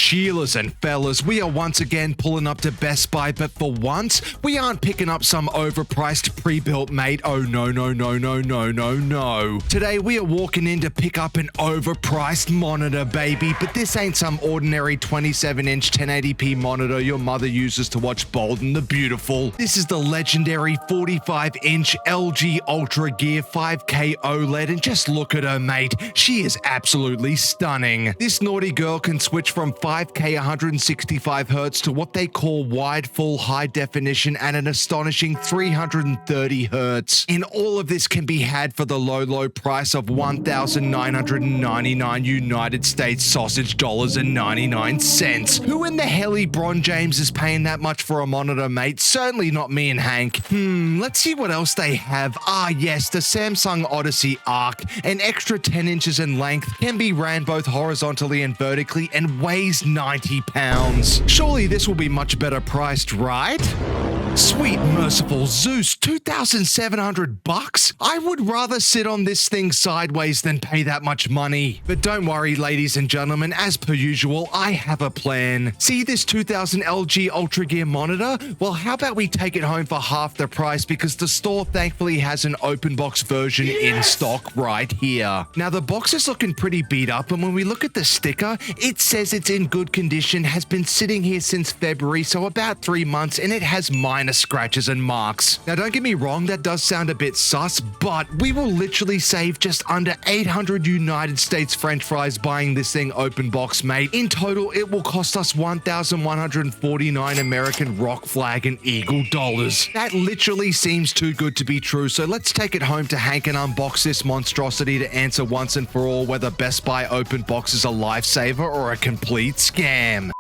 Sheilas and fellas, we are once again pulling up to Best Buy, but for once, we aren't picking up some overpriced pre-built mate. Oh no, no, no, no, no, no, no. Today we are walking in to pick up an overpriced monitor, baby, but this ain't some ordinary 27-inch 1080p monitor your mother uses to watch Bold and the Beautiful. This is the legendary 45-inch LG UltraGear 5K OLED, and just look at her, mate. She is absolutely stunning. This naughty girl can switch from 5K 165Hz to what they call wide full high definition at an astonishing 330Hz. And all of this can be had for the low price of $1,999 United States sausage dollars and 99 cents. Who in the hell LeBron James is paying that much for a monitor, mate? Certainly not me and Hank. Let's see what else they have. Ah yes, the Samsung Odyssey Arc. An extra 10 inches in length, can be ran both horizontally and vertically, and weighs 90 pounds. Surely this will be much better priced, right? Sweet merciful Zeus, 2,700 bucks? I would rather sit on this thing sideways than pay that much money. But don't worry, ladies and gentlemen, as per usual, I have a plan. See this 2000 LG UltraGear monitor? Well, how about we take it home for half the price, because the store thankfully has an open box version in stock right here. Now the box is looking pretty beat up, and when we look at the sticker, it says it's in good condition, has been sitting here since February, so about 3 months, and it has minor scratches and marks. Now don't get me wrong, that does sound a bit sus, but we will literally save just under 800 United States French fries buying this thing open box, mate. In total, it will cost us 1,149 American rock flag and eagle dollars. That literally seems too good to be true, so let's take it home to Hank and unbox this monstrosity to answer once and for all whether Best Buy open box is a lifesaver or a complete scam.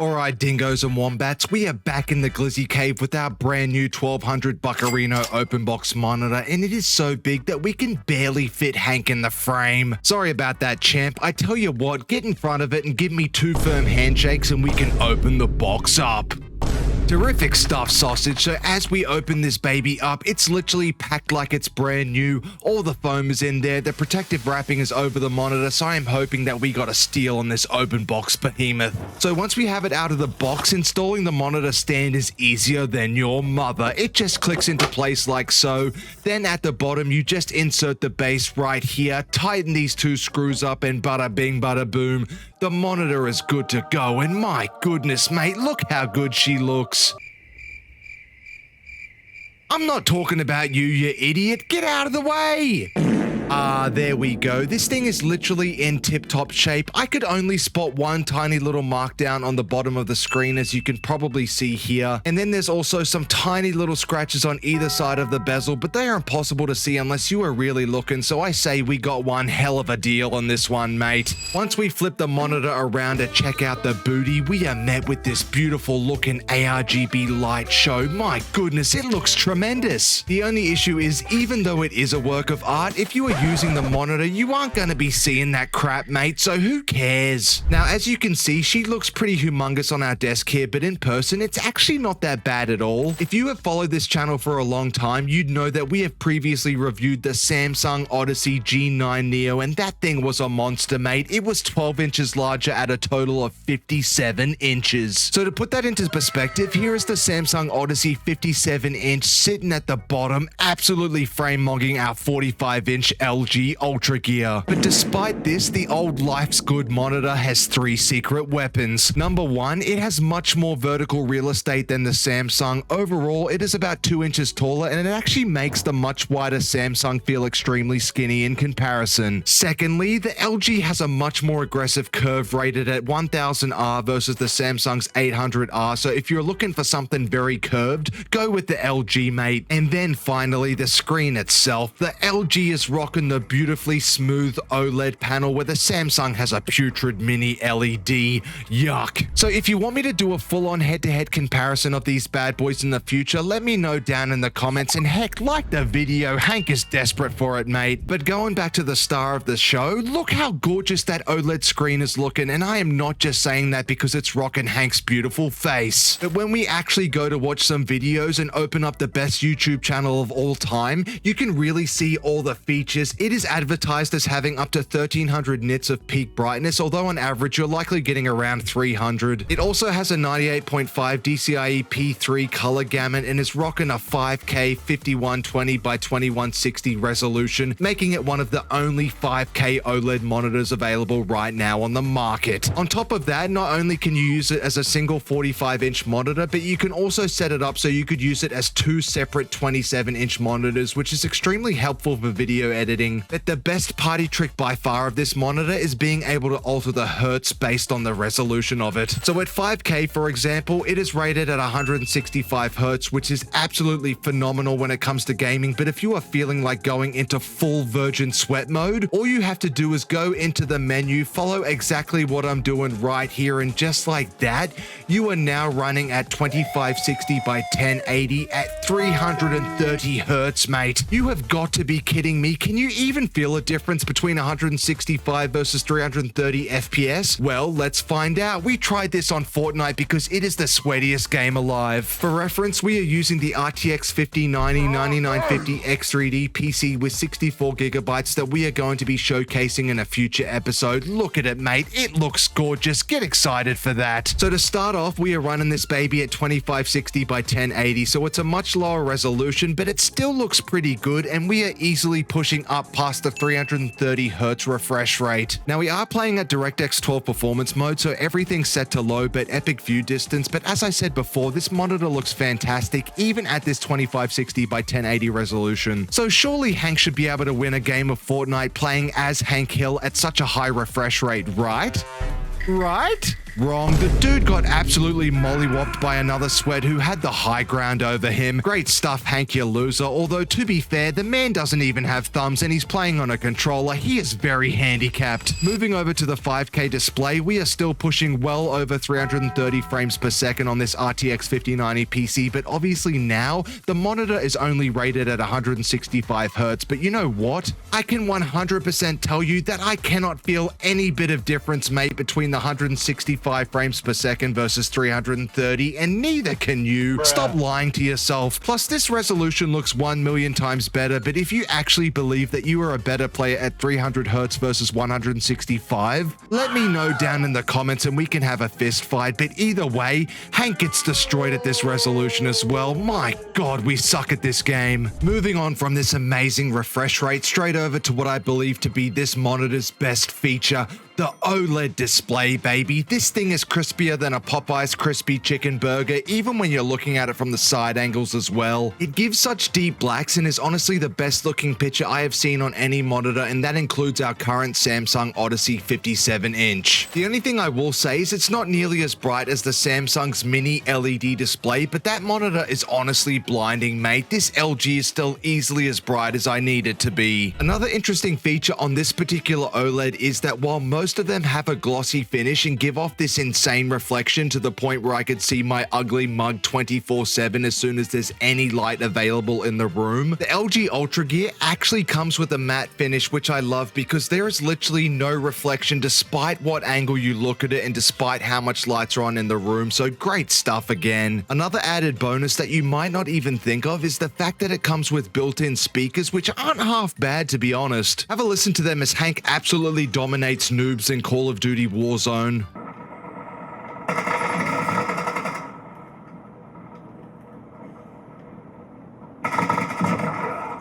Alright dingoes and wombats, we are back in the glizzy cave with our brand new 1200 Buccarino open box monitor, and it is so big that we can barely fit Hank in the frame. Sorry about that, champ. I tell you what, get in front of it and give me 2 firm handshakes and we can open the box up. Terrific stuff, sausage. So as we open this baby up, it's literally packed like it's brand new. All the foam is in there. The protective wrapping is over the monitor, so I am hoping that we got a steal on this open box behemoth. So once we have it out of the box, installing the monitor stand is easier than your mother. It just clicks into place like so. Then at the bottom, you just insert the base right here, tighten these 2 screws up, and bada bing, bada boom. The monitor is good to go, and my goodness, mate, look how good she looks. I'm not talking about you, you idiot. Get out of the way. There we go. This thing is literally in tip-top shape. I could only spot one tiny little markdown on the bottom of the screen, as you can probably see here. And then there's also some tiny little scratches on either side of the bezel, but they are impossible to see unless you are really looking, so I say we got one hell of a deal on this one, mate. Once we flip the monitor around to check out the booty, we are met with this beautiful looking ARGB light show. My goodness, it looks tremendous. The only issue is, even though it is a work of art, if you are using the monitor, you aren't going to be seeing that crap, mate, so who cares? Now, as you can see, she looks pretty humongous on our desk here, but in person, it's actually not that bad at all. If you have followed this channel for a long time, you'd know that we have previously reviewed the Samsung Odyssey G9 Neo, and that thing was a monster, mate. It was 12 inches larger at a total of 57 inches. So to put that into perspective, here is the Samsung Odyssey 57-inch sitting at the bottom, absolutely frame-mogging our 45-inch LG UltraGear. But despite this, the old Life's Good monitor has 3 secret weapons. Number 1, it has much more vertical real estate than the Samsung. Overall, it is about 2 inches taller, and it actually makes the much wider Samsung feel extremely skinny in comparison. Secondly, the LG has a much more aggressive curve rated at 1000R versus the Samsung's 800R, so if you're looking for something very curved, go with the LG, mate. And then finally, the screen itself. The LG is rocking the beautifully smooth OLED panel, where the Samsung has a putrid mini LED. Yuck. So if you want me to do a full-on head-to-head comparison of these bad boys in the future, let me know down in the comments, and heck, like the video. Hank is desperate for it, mate. But going back to the star of the show, look how gorgeous that OLED screen is looking, and I am not just saying that because it's rocking Hank's beautiful face. But when we actually go to watch some videos and open up the best YouTube channel of all time, you can really see all the features features, it is advertised as having up to 1300 nits of peak brightness, although on average you're likely getting around 300. It also has a 98.5 DCIe P3 color gamut and is rocking a 5K 5120 by 2160 resolution, making it one of the only 5K OLED monitors available right now on the market. On top of that, not only can you use it as a single 45-inch monitor, but you can also set it up so you could use it as two separate 27-inch monitors, which is extremely helpful for video editing. But the best party trick by far of this monitor is being able to alter the hertz based on the resolution of it. So at 5K, for example, it is rated at 165 hertz, which is absolutely phenomenal when it comes to gaming. But if you are feeling like going into full virgin sweat mode, all you have to do is go into the menu, follow exactly what I'm doing right here, and just like that, you are now running at 2560 by 1080 at 330 hertz, mate. You have got to be kidding me. Can you even feel a difference between 165 versus 330 FPS? Well, let's find out. We tried this on Fortnite because it is the sweatiest game alive. For reference, we are using the RTX 5090-9950X3D PC with 64 gigabytes that we are going to be showcasing in a future episode. Look at it, mate. It looks gorgeous. Get excited for that. So to start off, we are running this baby at 2560 by 1080, so it's a much lower resolution, but it still looks pretty good, and we are easily pushing up past the 330 hertz refresh rate. Now, we are playing at DirectX 12 performance mode, so everything's set to low but epic view distance, but as I said before, this monitor looks fantastic even at this 2560 by 1080 resolution. So surely Hank should be able to win a game of Fortnite playing as Hank Hill at such a high refresh rate, right? Right? Wrong. The dude got absolutely mollywopped by another sweat who had the high ground over him. Great stuff, Hank, you loser. Although, to be fair, the man doesn't even have thumbs and he's playing on a controller. He is very handicapped. Moving over to the 5K display, we are still pushing well over 330 frames per second on this RTX 5090 PC, but obviously now, the monitor is only rated at 165 hertz. But you know what? I can 100% tell you that I cannot feel any bit of difference, mate, between the 165 frames per second versus 330, and neither can you. Stop lying to yourself. Plus, this resolution looks 1 million times better, but if you actually believe that you are a better player at 300 hertz versus 165, let me know down in the comments and we can have a fist fight. But either way, Hank gets destroyed at this resolution as well. My god, we suck at this game. Moving on from this amazing refresh rate, straight over to what I believe to be this monitor's best feature, the OLED display, baby. This thing is crispier than a Popeye's crispy chicken burger, even when you're looking at it from the side angles as well. It gives such deep blacks and is honestly the best looking picture I have seen on any monitor, and that includes our current Samsung Odyssey 57-inch. The only thing I will say is it's not nearly as bright as the Samsung's mini LED display, but that monitor is honestly blinding, mate. This LG is still easily as bright as I need it to be. Another interesting feature on this particular OLED is that while most of them have a glossy finish and give off this insane reflection to the point where I could see my ugly mug 24/7 as soon as there's any light available in the room, the LG UltraGear actually comes with a matte finish, which I love because there is literally no reflection despite what angle you look at it and despite how much lights are on in the room. So great stuff again. Another added bonus that you might not even think of is the fact that it comes with built-in speakers, which aren't half bad, to be honest. Have a listen to them as Hank absolutely dominates noobs in Call of Duty Warzone.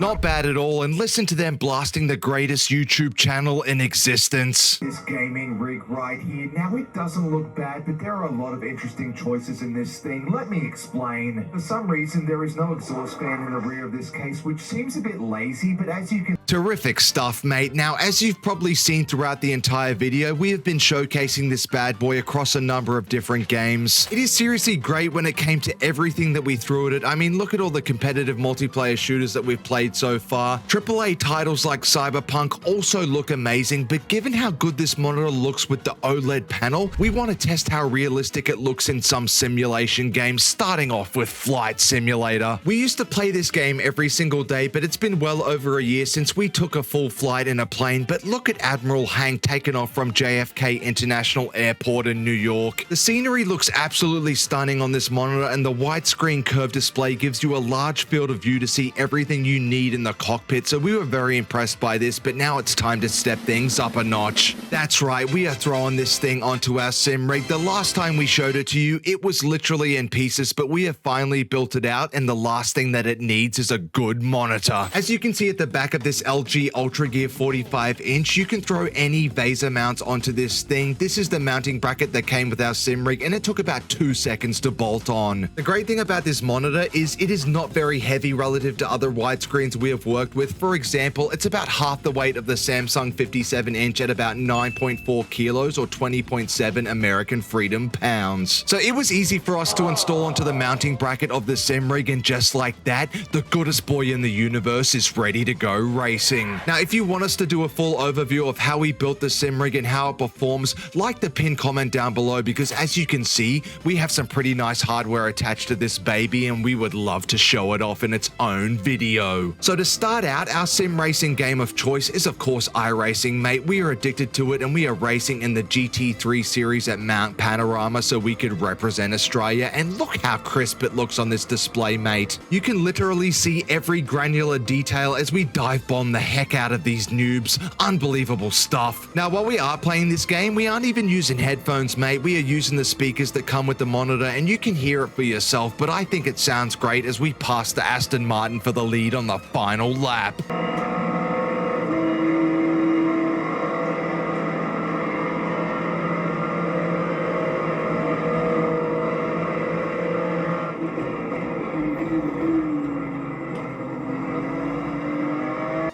Not bad at all, and listen to them blasting the greatest YouTube channel in existence. This gaming rig right here, now it doesn't look bad, but there are a lot of interesting choices in this thing. Let me explain. For some reason, there is no exhaust fan in the rear of this case, which seems a bit lazy, but as you can... Terrific stuff, mate. Now, as you've probably seen throughout the entire video, we have been showcasing this bad boy across a number of different games. It is seriously great when it came to everything that we threw at it. I mean, look at all the competitive multiplayer shooters that we've played so far. AAA titles like Cyberpunk also look amazing, but given how good this monitor looks with the OLED panel, we want to test how realistic it looks in some simulation games, starting off with Flight Simulator. We used to play this game every single day, but it's been well over a year since we we took a full flight in a plane, but look at Admiral Hank taking off from JFK International Airport in New York. The scenery looks absolutely stunning on this monitor, and the widescreen curved display gives you a large field of view to see everything you need in the cockpit, so we were very impressed by this, but now it's time to step things up a notch. That's right, we are throwing this thing onto our sim rig. The last time we showed it to you, it was literally in pieces, but we have finally built it out, and the last thing that it needs is a good monitor. As you can see at the back of this LG UltraGear 45-inch, you can throw any Vaser mounts onto this thing. This is the mounting bracket that came with our sim rig, and it took about 2 seconds to bolt on. The great thing about this monitor is it is not very heavy relative to other widescreens we have worked with. For example, it's about half the weight of the Samsung 57-inch at about 9.4 kilos or 20.7 American Freedom pounds. So it was easy for us to install onto the mounting bracket of the sim rig, and just like that, the goodest boy in the universe is ready to go racing. Now, if you want us to do a full overview of how we built the sim rig and how it performs, like the pin comment down below, because as you can see, we have some pretty nice hardware attached to this baby, and we would love to show it off in its own video. So to start out, our sim racing game of choice is of course iRacing, mate. We are addicted to it, and we are racing in the GT3 series at Mount Panorama so we could represent Australia, and look how crisp it looks on this display, mate. You can literally see every granular detail as we dive bomb the heck out of these noobs. Unbelievable stuff. Now, while we are playing this game, we aren't even using headphones, mate. We are using the speakers that come with the monitor, and you can hear it for yourself, but I think it sounds great as we pass the Aston Martin for the lead on the final lap.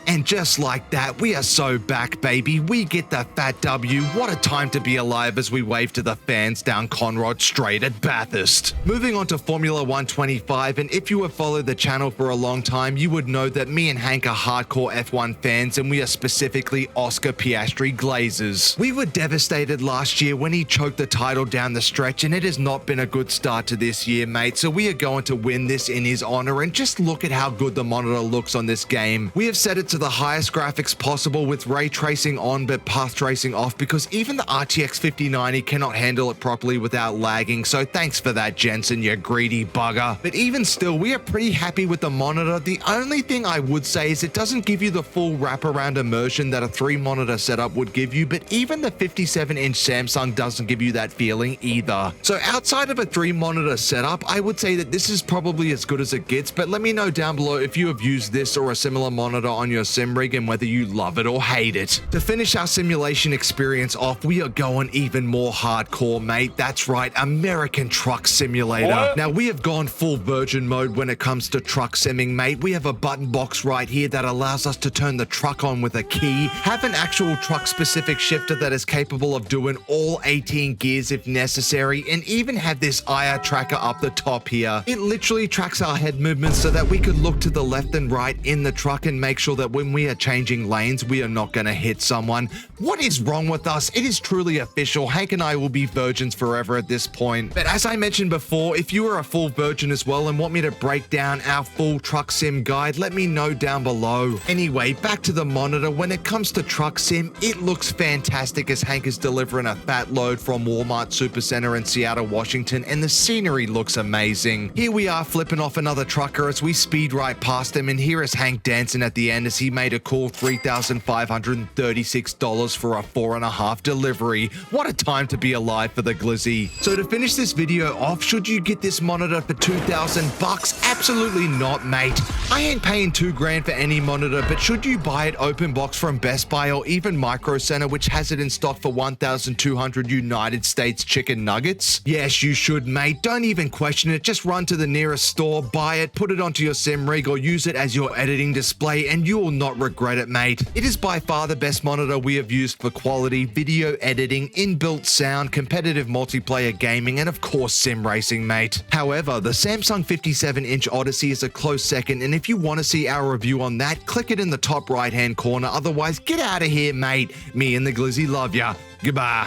And just like that, we are so back, baby. We get the fat W. What a time to be alive as we wave to the fans down Conrod Straight at Bathurst. Moving on to Formula 125, and if you have followed the channel for a long time, you would know that me and Hank are hardcore F1 fans, and we are specifically Oscar Piastri glazers. We were devastated last year when he choked the title down the stretch, and it has not been a good start to this year, mate, so we are going to win this in his honor, and just look at how good the monitor looks on this game. We have set it to the highest graphics possible with ray tracing on but path tracing off, because even the RTX 5090 cannot handle it properly without lagging, so thanks for that, Jensen, you greedy bugger. But even still, we are pretty happy with the monitor. The only thing I would say is it doesn't give you the full wraparound immersion that a 3-monitor setup would give you, but even the 57-inch Samsung doesn't give you that feeling either. So outside of a 3-monitor setup, I would say that this is probably as good as it gets, but let me know down below if you have used this or a similar monitor on your sim rig and whether you love it or hate it. To finish our simulation experience off, we are going even more hardcore, mate. That's right, American Truck Simulator. What? Now, we have gone full virgin mode when it comes to truck simming, mate. We have a button box right here that allows us to turn the truck on with a key, have an actual truck-specific shifter that is capable of doing all 18 gears if necessary, and even have this IR tracker up the top here. It literally tracks our head movements so that we could look to the left and right in the truck and make sure that when we are changing lanes, we are not going to hit someone. What is wrong with us? It is truly official. Hank and I will be virgins forever at this point. But as I mentioned before, if you are a full virgin as well and want me to break down our full truck sim guide, let me know down below. Anyway, back to the monitor. When it comes to truck sim, it looks fantastic as Hank is delivering a fat load from Walmart Supercenter in Seattle, Washington, and the scenery looks amazing. Here we are flipping off another trucker as we speed right past him, and here is Hank dancing at the end as he made a cool $3,536 for a 4.5 delivery. What a time to be alive for the glizzy. So to finish this video off, should you get this monitor for $2,000? Absolutely not, mate. I ain't paying $2,000 for any monitor, but should you buy it open box from Best Buy or even Micro Center, which has it in stock for 1,200 United States chicken nuggets? Yes, you should, mate. Don't even question it. Just run to the nearest store, buy it, put it onto your sim rig, or use it as your editing display, and you will not regret it, mate. It is by far the best monitor we have used for quality video editing, inbuilt sound, competitive multiplayer gaming, and of course sim racing, mate. However, the Samsung 57-inch Odyssey is a close second, and if you want to see our review on that, click it in the top right hand corner. Otherwise, get out of here, mate. Me and the glizzy love ya. Goodbye.